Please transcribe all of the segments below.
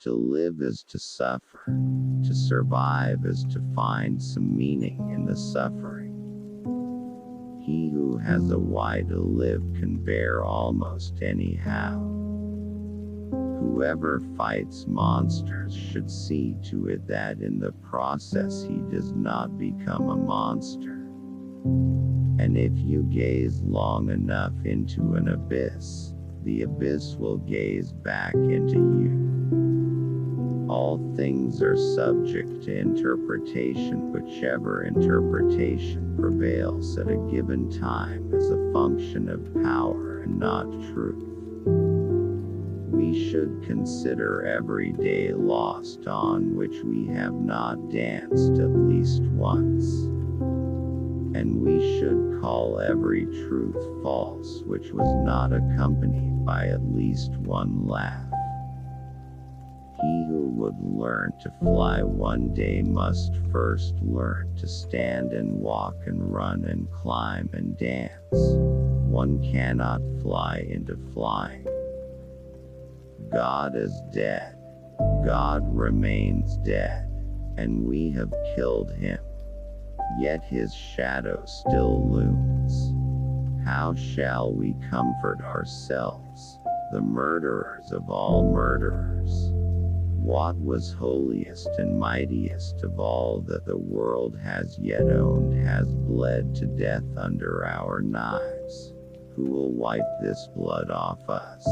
To live is to suffer. To survive is to find some meaning in the suffering. He who has a why to live can bear almost anyhow. Whoever fights monsters should see to it that in the process he does not become a monster. And if you gaze long enough into an abyss, the abyss will gaze back into you. All things are subject to interpretation. Whichever interpretation prevails at a given time is a function of power and not truth. We should consider every day lost on which we have not danced at least once. And we should call every truth false which was not accompanied by at least one laugh. He who would learn to fly one day must first learn to stand and walk and run and climb and dance. One cannot fly into flying. God is dead. God remains dead, and we have killed him. Yet his shadow still looms. How shall we comfort ourselves, the murderers of all murderers? What was holiest and mightiest of all that the world has yet owned has bled to death under our knives. Who will wipe this blood off us?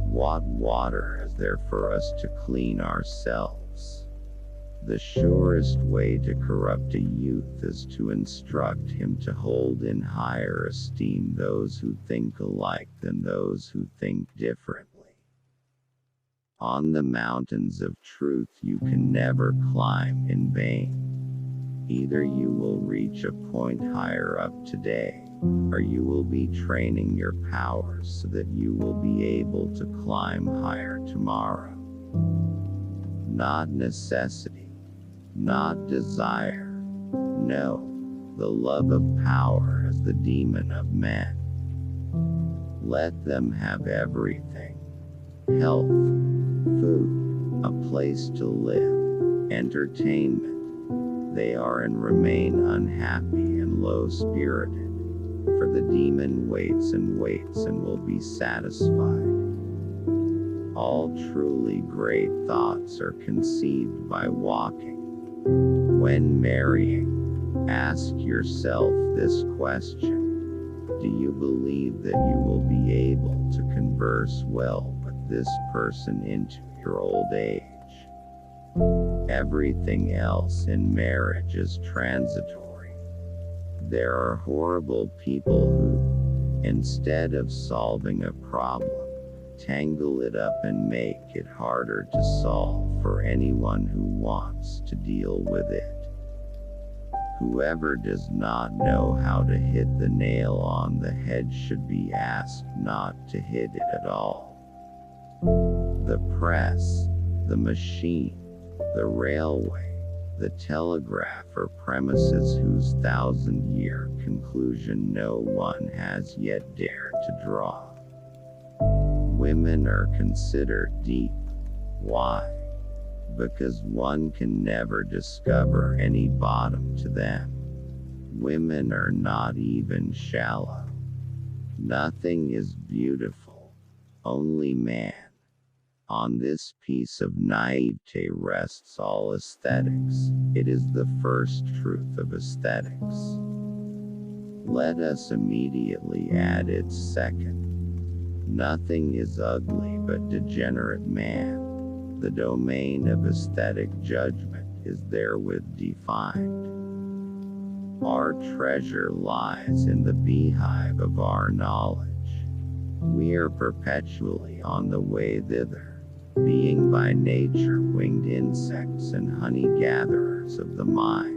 What water is there for us to clean ourselves? The surest way to corrupt a youth is to instruct him to hold in higher esteem those who think alike than those who think differently. On the mountains of truth you can never climb in vain. Either you will reach a point higher up today, or you will be training your powers so that you will be able to climb higher tomorrow. Not necessity, not desire. No, the love of power is the demon of men. Let them have everything: health, food, a place to live, entertainment. They are and remain unhappy and low-spirited, for the demon waits and waits and will be satisfied. All truly great thoughts are conceived by walking. When marrying, ask yourself this question: do you believe that you will be able to converse well with this person into your old age? Everything else in marriage is transitory. There are horrible people who, instead of solving a problem, tangle it up and make it harder to solve for anyone who wants to deal with it. Whoever does not know how to hit the nail on the head should be asked not to hit it at all. The press, the machine, the railway, the telegraph are premises whose thousand-year conclusion no one has yet dared to draw. Women are considered deep. Why? Because one can never discover any bottom to them. Women are not even shallow. Nothing is beautiful, only man. On this piece of naivete rests all aesthetics. It is the first truth of aesthetics. Let us immediately add its second. Nothing is ugly but degenerate man. The domain of aesthetic judgment is therewith defined. Our treasure lies in the beehive of our knowledge. We are perpetually on the way thither, being by nature winged insects and honey-gatherers of the mind.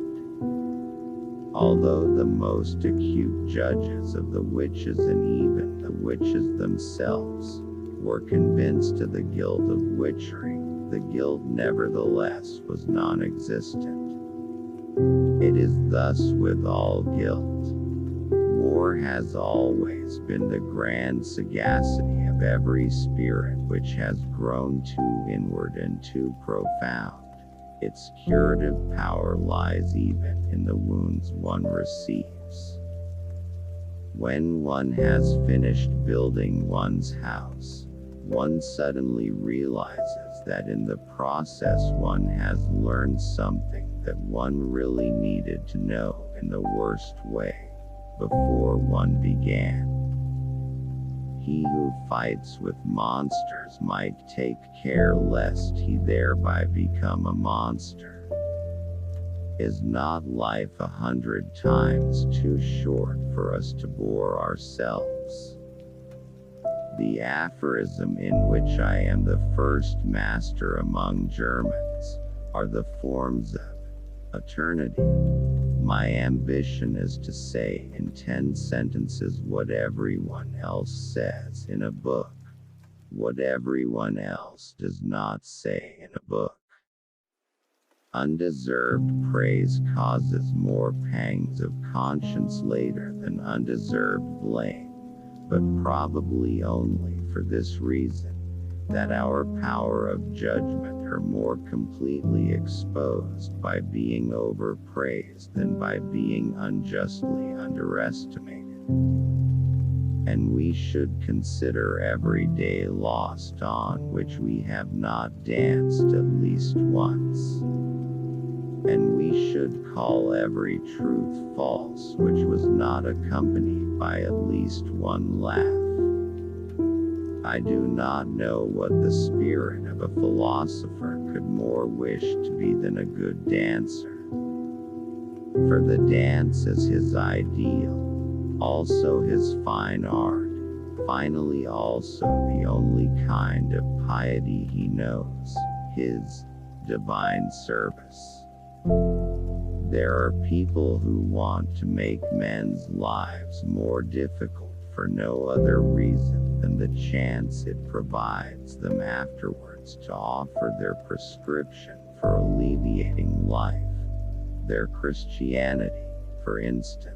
Although the most acute judges of the witches and even the witches themselves were convinced of the guilt of witchery, the guilt nevertheless was non-existent. It is thus with all guilt. War has always been the grand sagacity of of every spirit which has grown too inward and too profound. Its curative power lies even in the wounds one receives. When one has finished building one's house, one suddenly realizes that in the process one has learned something that one really needed to know in the worst way before one began. He who fights with monsters might take care lest he thereby become a monster. Is not life 100 times too short for us to bore ourselves? The aphorism in which I am the first master among Germans are the forms of eternity. My ambition is to say in 10 sentences what everyone else says in a book, what everyone else does not say in a book. Undeserved praise causes more pangs of conscience later than undeserved blame, but probably only for this reason, that our power of judgment are more completely exposed by being overpraised than by being unjustly underestimated. And we should consider every day lost on which we have not danced at least once. And we should call every truth false which was not accompanied by at least one laugh. I do not know what the spirit of a philosopher could more wish to be than a good dancer. For the dance is his ideal, also his fine art, finally also the only kind of piety he knows, his divine service. There are people who want to make men's lives more difficult for no other reason than the chance it provides them afterwards to offer their prescription for alleviating life, their Christianity, for instance.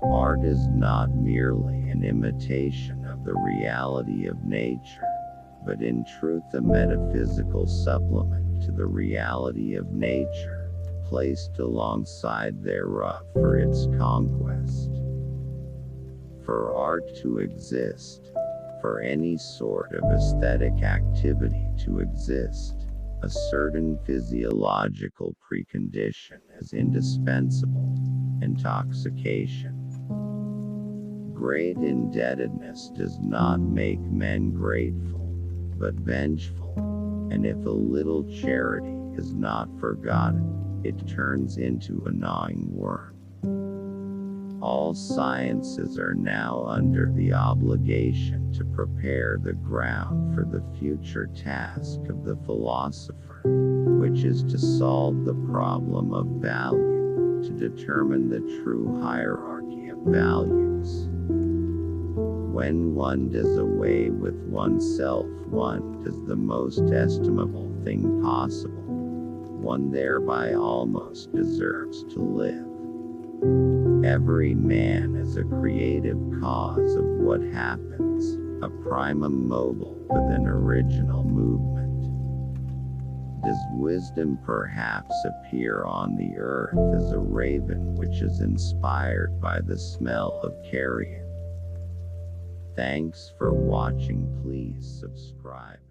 Art is not merely an imitation of the reality of nature, but in truth a metaphysical supplement to the reality of nature, placed alongside thereof for its conquest. For art to exist, for any sort of aesthetic activity to exist, a certain physiological precondition is indispensable: intoxication. Great indebtedness does not make men grateful, but vengeful, and if a little charity is not forgotten, it turns into a gnawing worm. All sciences are now under the obligation to prepare the ground for the future task of the philosopher, which is to solve the problem of value, to determine the true hierarchy of values. When one does away with oneself, one does the most estimable thing possible. One thereby almost deserves to live. Every man is a creative cause of what happens, a primum mobile with an original movement. Does wisdom perhaps appear on the earth as a raven which is inspired by the smell of carrion? Thanks for watching. Please subscribe.